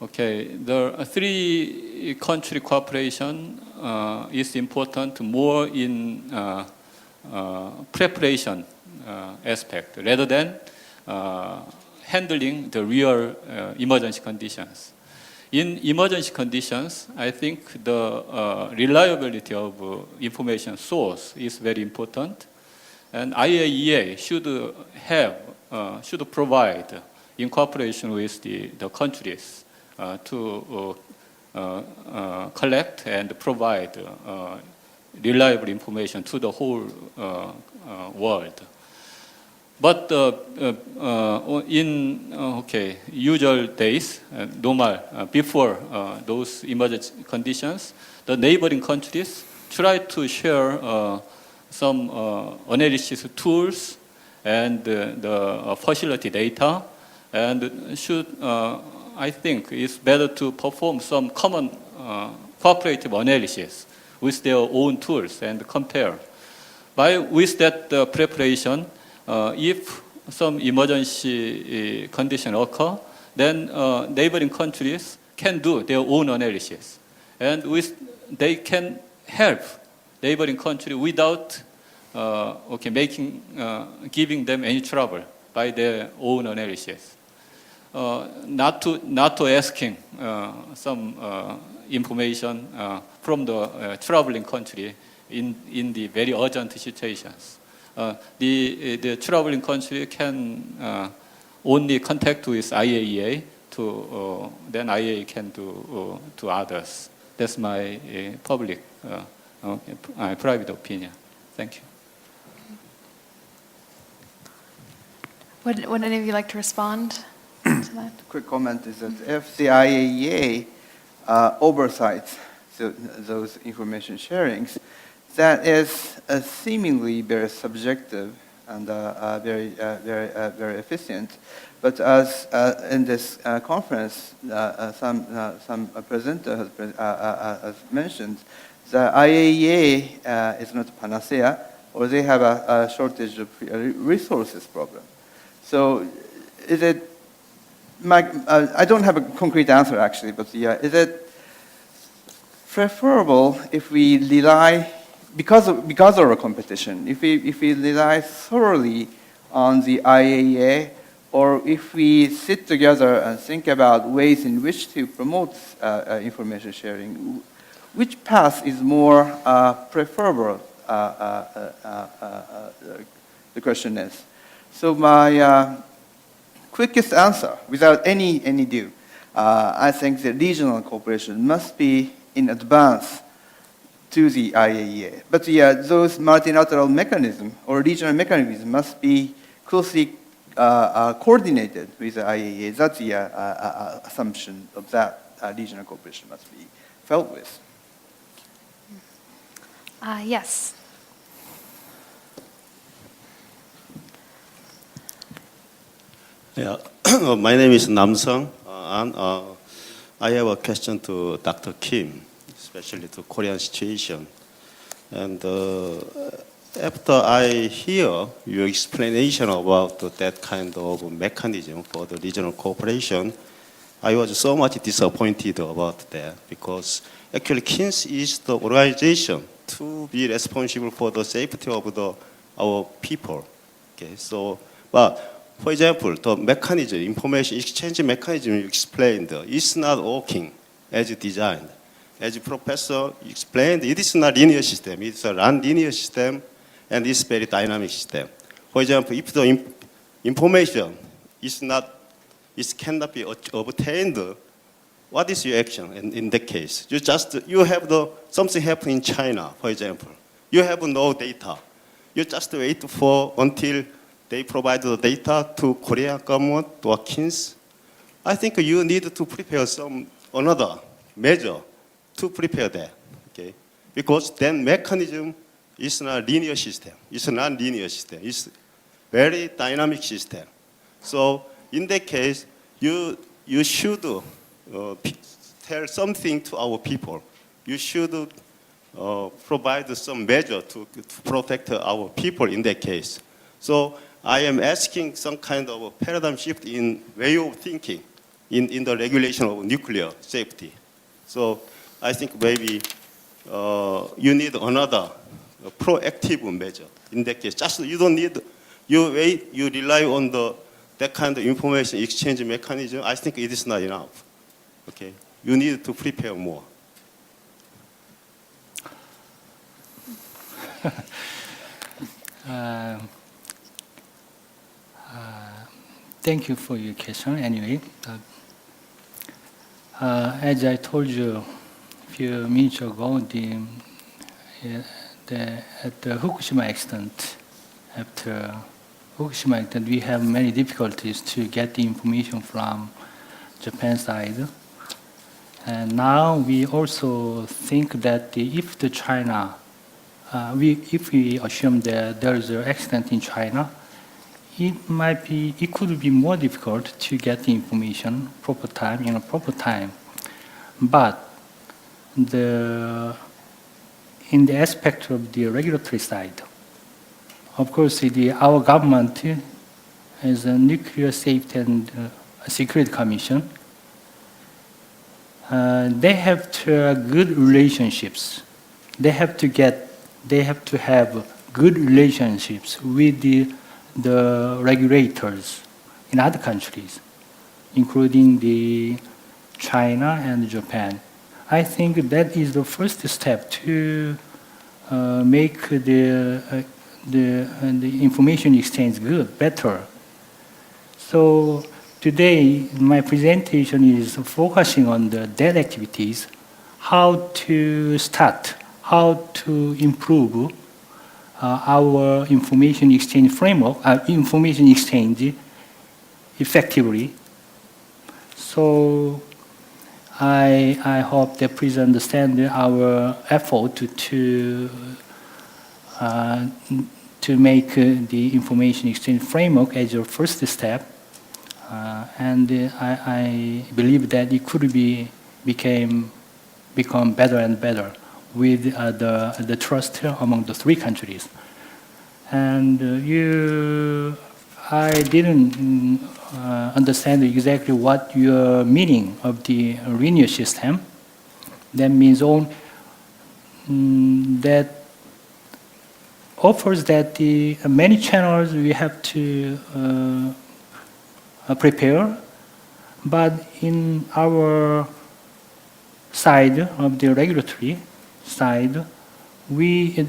okay, the three country cooperation is important more in preparation aspect rather than handling the real emergency conditions. In emergency conditions, I think the reliability of information source is very important, and IAEA should provide in cooperation with the countries to collect and provide reliable information to the whole world. But in usual days, normal, before those emergency conditions, the neighboring countries try to share some analysis tools and the facility data, and should, I think, it's better to perform some common cooperative analysis with their own tools and compare. With that preparation, if some emergency condition occur, then neighboring countries can do their own analysis, and they can help neighboring country without giving them any trouble by their own analysis. Not to asking some information from the traveling country in the very urgent situations. The traveling country can only contact with IAEA then IAEA can do to others. That's my private opinion. Thank you. Would any of you like to respond to that? Quick comment is that if the IAEA oversights those information sharings, that is seemingly very subjective and very efficient. But as in this conference, some presenter has mentioned, the IAEA is not a panacea, or they have a shortage of resources problem. So is it, I don't have a concrete answer actually, but is it preferable if we rely, because of our competition, if we rely thoroughly on the IAEA, or if we sit together and think about ways in which to promote information sharing, which path is more preferable? The question is. So my quickest answer, without any ado, I think the regional cooperation must be in advance to the IAEA. But those multilateral mechanisms or regional mechanisms must be closely coordinated with the IAEA. That's the assumption of that regional cooperation must be felt with. Yes. Yeah, my name is Nam Sung, and I have a question to Dr. Kim, especially to Korean situation. And after I hear your explanation about that kind of mechanism for the regional cooperation, I was so much disappointed about that, because actually KINS is the organization to be responsible for the safety of our people. Okay, so, but for example, the mechanism, information exchange mechanism you explained, is not working as designed. As Professor explained, it is not linear system. It's a non-linear system, and it's very dynamic system. For example, if the information cannot be obtained, what is your action in that case? You have something happen in China, for example. You have no data. You just wait until they provide the data to Korean government or KINS. I think you need to prepare another measure to prepare that, okay? Because then mechanism is not a linear system. It's a non-linear system. very dynamic system. So in that case, you should tell something to our people. You should provide some measure to protect our people in that case. So I am asking some kind of a paradigm shift in way of thinking in the regulation of nuclear safety. So I think maybe you need another proactive measure in that case. Just you don't need, you rely on that kind of information exchange mechanism. I think it is not enough. Okay, you need to prepare more. Thank you for your question. Anyway, as I told you a few minutes ago, at the Fukushima accident, after Fukushima accident, we have many difficulties to get the information from Japan side. And now we also think that if the China, if we assume that there is an accident in China, it could be more difficult to get the information proper time in a proper time. But in the aspect of the regulatory side, of course, our government is a Nuclear Safety and Security Commission. They have to have good relationships. They have to have good relationships with the regulators in other countries, including China and Japan. I think that is the first step to make the information exchange good, better. So today, my presentation is focusing on that activities, how to start, how to improve our information exchange framework, information exchange effectively. So I hope that please understand our effort to make the information exchange framework as your first step. And I believe that it could become better and better with the trust among the three countries. And I didn't understand exactly what your meaning of the linear system. That means that offers that the many channels we have to prepare, but in our side of the regulatory side, it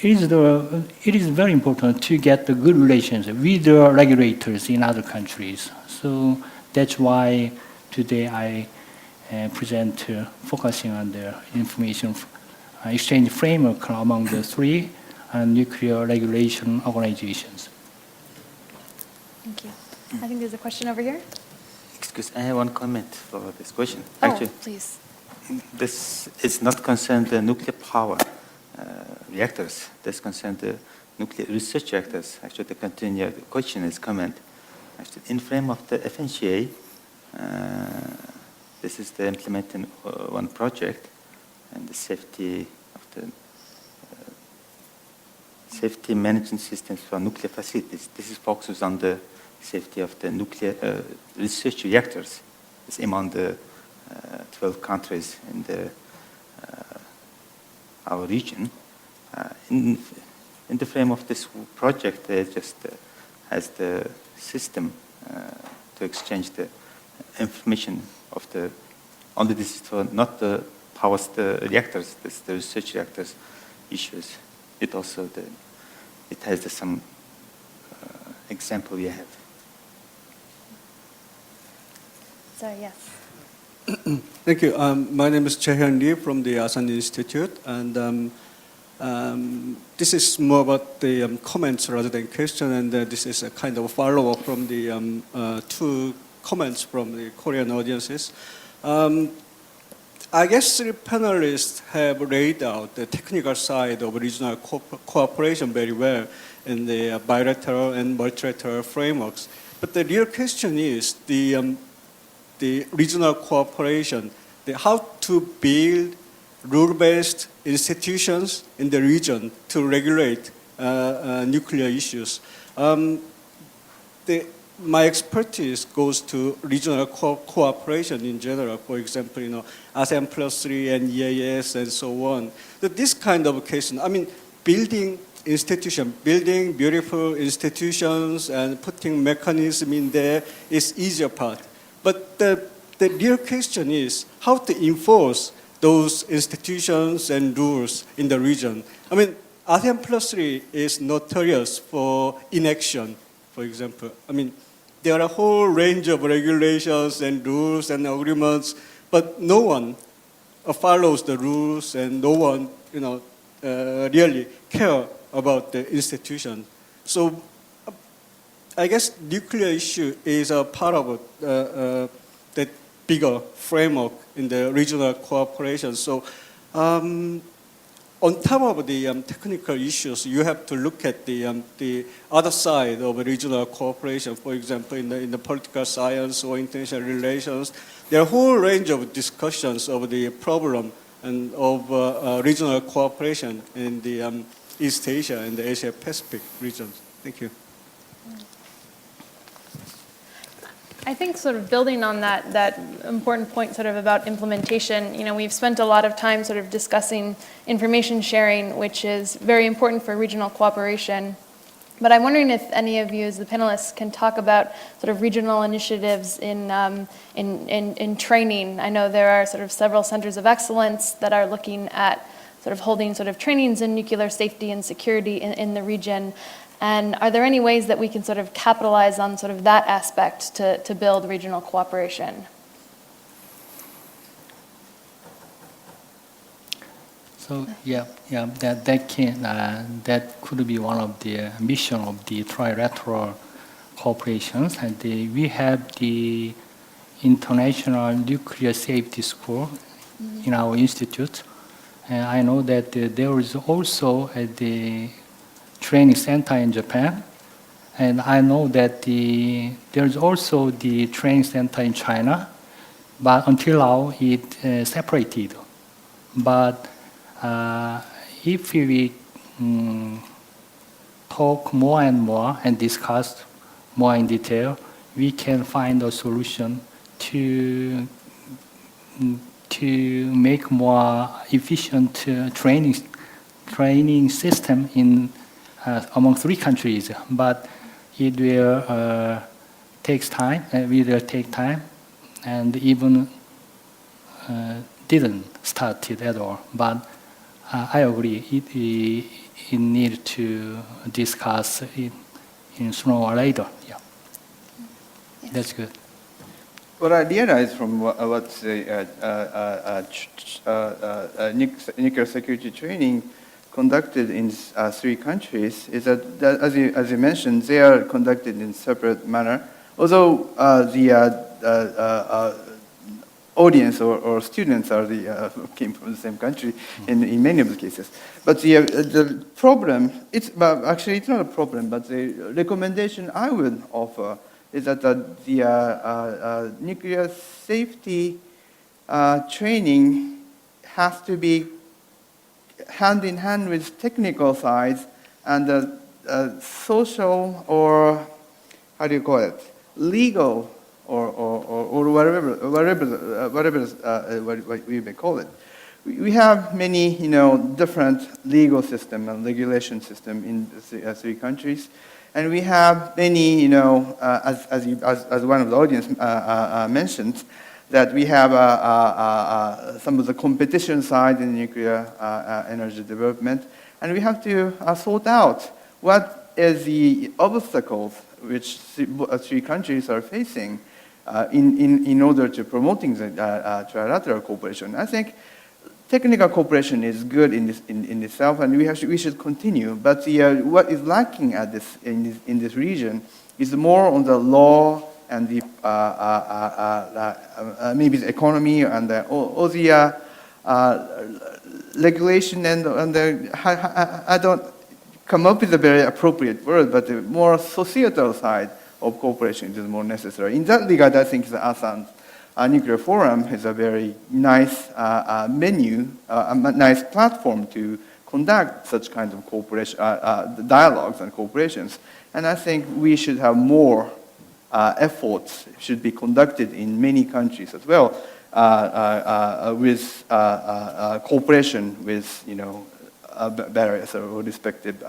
is very important to get the good relationship with the regulators in other countries. So that's why today I present focusing on the information exchange framework among the three nuclear regulation organizations. Thank you. I think there's a question over here. Excuse, I have one comment for this question. Oh, Actually, please. this is not concerned the nuclear power reactors. This concerns the nuclear research reactors. Actually, the continued question is comment. Actually, in frame of the FNCA, this is the implementing one project, and the safety of the safety management systems for nuclear facilities. This is focuses on the safety of the nuclear research reactors. It's among the 12 countries in our region. In the frame of this project, they just has the system to exchange the information of the, only this is for not the powers the reactors, this the research reactors issues. It also it has some example we have. So yes. Thank you. My name is Jae-hyun Lee from the Asan Institute, and this is more about the comments rather than question, and this is a kind of follow-up from the two comments from the Korean audiences. I guess the panelists have laid out the technical side of regional cooperation very well in the bilateral and multilateral frameworks. But the real question is the regional cooperation, how to build rule-based institutions in the region to regulate nuclear issues. My expertise goes to regional cooperation in general. For example, ASEAN +3 and EAS and so on. This kind of occasion, I mean, building beautiful institutions and putting mechanism in there is easier part. But the real question is how to enforce those institutions and rules in the region. I mean, ASEAN +3 is notorious for inaction, for example. I mean, there are a whole range of regulations and rules and agreements, but no one follows the rules and no one, really care about the institution. So I guess nuclear issue is a part of that bigger framework in the regional cooperation. So on top of the technical issues, you have to look at the other side of regional cooperation. For example, in the political science or international relations, there are a whole range of discussions of the problem and of regional cooperation in the East Asia and the Asia Pacific regions. Thank you. I think sort of building on that important point sort of about implementation, we've spent a lot of time sort of discussing information sharing, which is very important for regional cooperation. But I'm wondering if any of you as the panelists can talk about sort of regional initiatives in training. I know there are sort of several centers of excellence that are looking at sort of holding sort of trainings in nuclear safety and security in the region. And are there any ways that we can sort of capitalize on sort of that aspect to build regional cooperation? So that could be one of the mission of the trilateral cooperations. And we have the International Nuclear Safety School in our institute. And I know that there is also the training center in Japan, and I know that there's also the training center in China, but until now it separated. But if we talk more and more and discuss more in detail, we can find a solution to make more efficient training system in among 3 countries, but it will take time, and even didn't start it at all. But I agree, it needs to discuss it in sooner or later. Yeah, that's good. What I realized from what the nuclear security training conducted in 3 countries is that as you mentioned, they are conducted in separate manner. Although the audience or students are came from the same country in many of the cases, but the problem actually it's not a problem, but the recommendation I would offer is that the nuclear safety training has to be hand in hand with technical sides and the social or how do you call it, legal or whatever we may call it. We have many different legal system and regulation system in 3 countries, and we have many as one of the audience mentioned, that we have some of the competition side in nuclear energy development, and we have to sort out what is the obstacles which 3 countries are facing in order to promoting the trilateral cooperation. I think technical cooperation is good in itself, and we should continue. But what is lacking in this region is more on the law and the maybe the economy and all the regulation and I don't come up with a very appropriate word, but the more societal side of cooperation is more necessary. In that regard, I think the ASEAN Nuclear Forum is a very nice menu, a nice platform to conduct such kind of cooperation, dialogues and cooperations. And I think we should have more efforts should be conducted in many countries as well with cooperation with, various or respective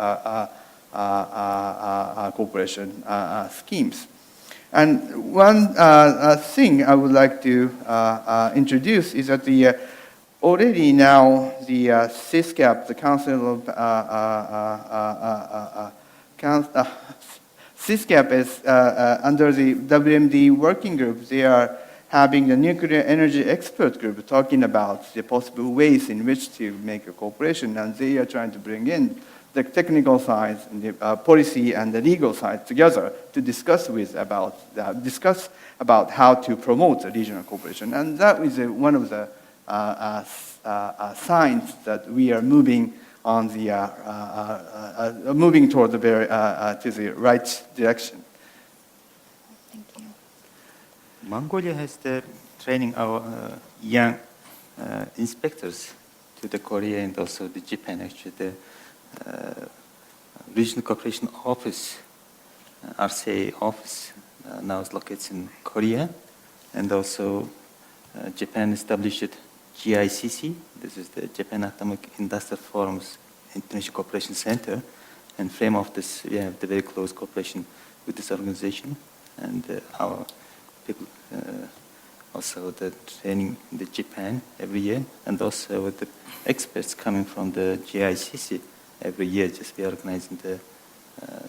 cooperation schemes. And one thing I would like to introduce is that already now the CISCAP, the Council of CISCAP is under the WMD working group. They are having the nuclear energy expert group talking about the possible ways in which to make a cooperation, and they are trying to bring in the technical side, and the policy and the legal side together to discuss about how to promote the regional cooperation. And that is one of the signs that we are moving on the moving toward the to the right direction. Thank you. Mongolia has the training our young inspectors to the Korea and also the Japan. Actually, the Regional Cooperation Office, RCA office, now is located in Korea, and also Japan established GICC. This is the Japan Atomic Industrial Forum's International Cooperation Center, and frame of this, we have the very close cooperation with this organization, and our people also the training in the Japan every year, and also with the experts coming from the GICC every year. Just we are organizing the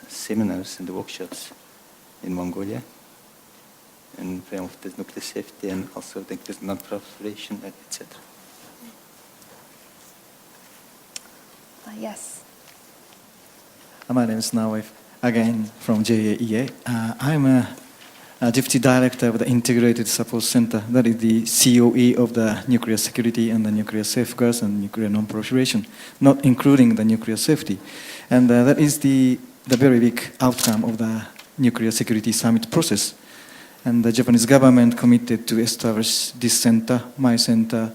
seminars and the workshops in Mongolia, in frame of the nuclear safety and also the non-proliferation, etc. Yes. My name is Nawif, again from JAEA. I'm a Deputy Director of the Integrated Support Center, that is the COE of the nuclear security and the nuclear safeguards and nuclear non-proliferation, not including the nuclear safety. And that is the very big outcome of the nuclear security summit process. And the Japanese government committed to establish this center, my center,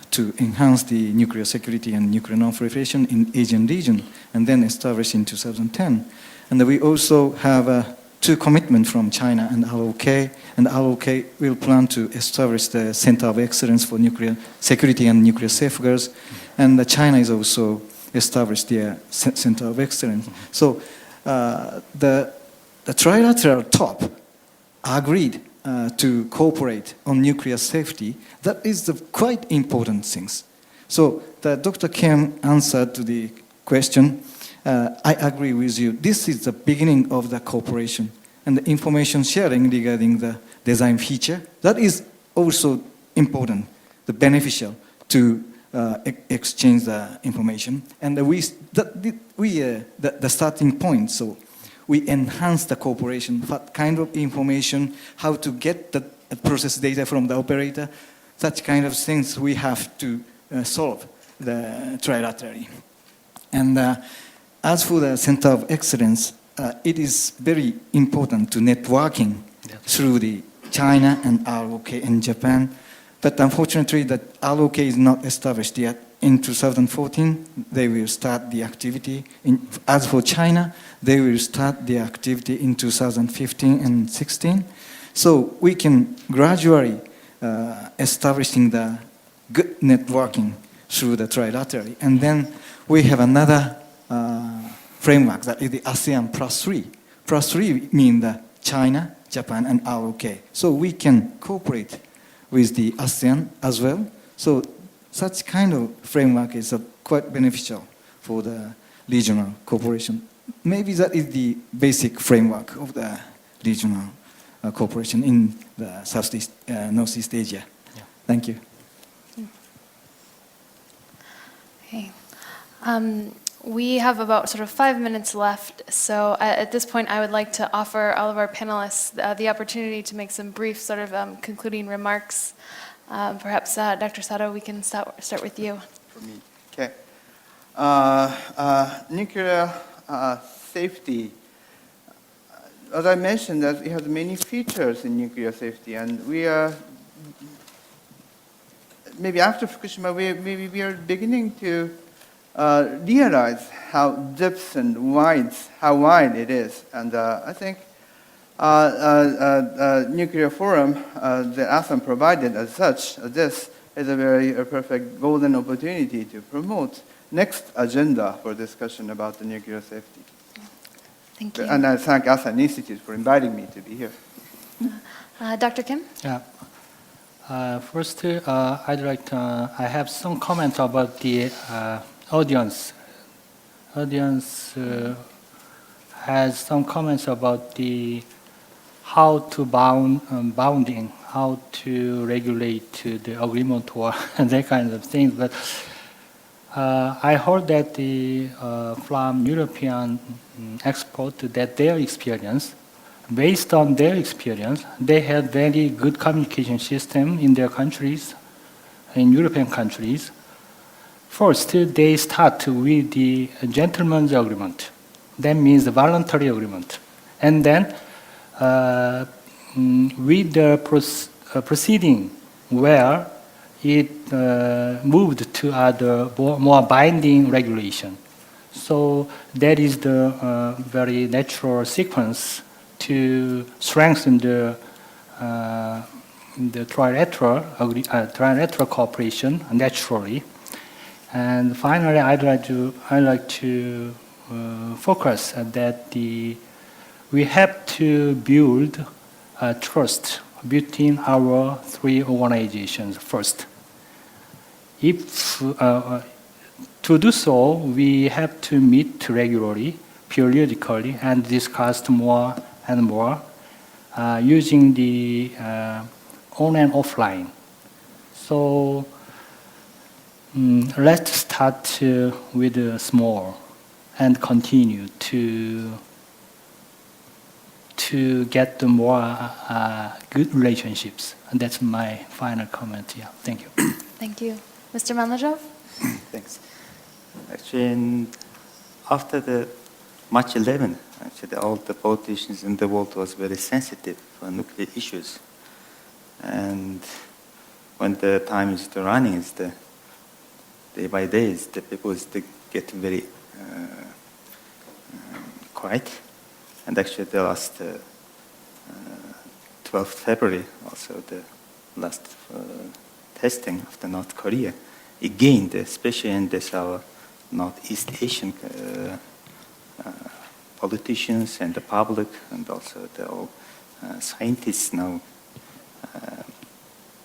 to enhance the nuclear security and nuclear non-proliferation in Asian region, and then established in 2010. And we also have two commitments from China and ROK, and ROK will plan to establish the Center of Excellence for Nuclear Security and Nuclear Safeguards, and China is also established their Center of Excellence. So the trilateral top agreed to cooperate on nuclear safety. That is the quite important things. So Dr. Kim answered to the question. I agree with you. This is the beginning of the cooperation and the information sharing regarding the design feature. That is also important, the beneficial to exchange the information. And the starting point. So we enhance the cooperation. What kind of information, how to get the process data from the operator, such kind of things we have to solve the trilaterally. And as for the Center of Excellence, it is very important to networking through the China and ROK and Japan. But unfortunately, that ROK is not established yet. In 2014, they will start the activity. As for China, they will start the activity in 2015 and 16. So we can gradually establishing the good networking through the trilateral. And then we have another framework, that is the ASEAN +3. +3 means China, Japan, and ROK. So we can cooperate with the ASEAN as well. So such kind of framework is quite beneficial for the regional cooperation. Maybe that is the basic framework of the regional cooperation in the Southeast, Northeast Asia. Yeah. Thank you. Okay. We have about sort of 5 minutes left, so at this point, I would like to offer all of our panelists the opportunity to make some brief sort of concluding remarks. Perhaps, Dr. Sato, we can start with you. For me. Okay. Nuclear safety. As I mentioned, that it has many features in nuclear safety, and we are maybe after Fukushima, we are beginning to realize how deep and how wide it is, and I think nuclear forum that ASEAN provided as such, this is a very perfect golden opportunity to promote next agenda for discussion about the nuclear safety. Thank you. And I thank ASEAN Institute for inviting me to be here. Dr. Kim? Yeah. First, I'd like to, I have some comments about the audience. Audience has some comments about the how to bounding, how to regulate the agreement or that kind of things. But I heard that from European experts that their experience, based on their experience, they had very good communication system in their countries, in European countries. First, they start with the gentleman's agreement. That means the voluntary agreement. And then with the proceeding where it moved to other more binding regulation. So that is the very natural sequence to strengthen the trilateral cooperation naturally. And finally, I'd like to focus that we have to build trust between our three organizations first. If to do so, we have to meet regularly, periodically, and discuss more and more using the on and offline. So let's start with small and continue to get the more good relationships. And that's my final comment. Yeah, thank you. Thank you. Mr. Manlajov? Thanks. Actually, after the March 11, actually, all the politicians in the world was very sensitive for nuclear issues. And when the time is running, is the day by day, the people is get very quiet. And actually, the last 12th February, also the last testing of the North Korea, again, especially in this our Northeast Asian politicians and the public, and also the scientists now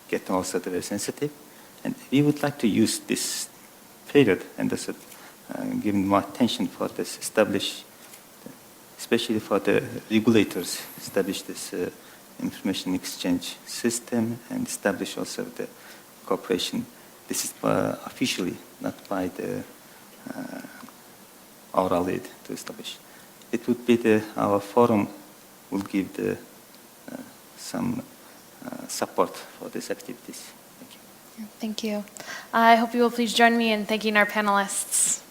get also very sensitive. And we would like to use this period and also give more attention for this especially for the regulators, establish this information exchange system and establish also the cooperation. This is officially, not by the oral aid to establish. It would be our forum will give some support for these activities. Thank you. Thank you. I hope you will please join me in thanking our panelists.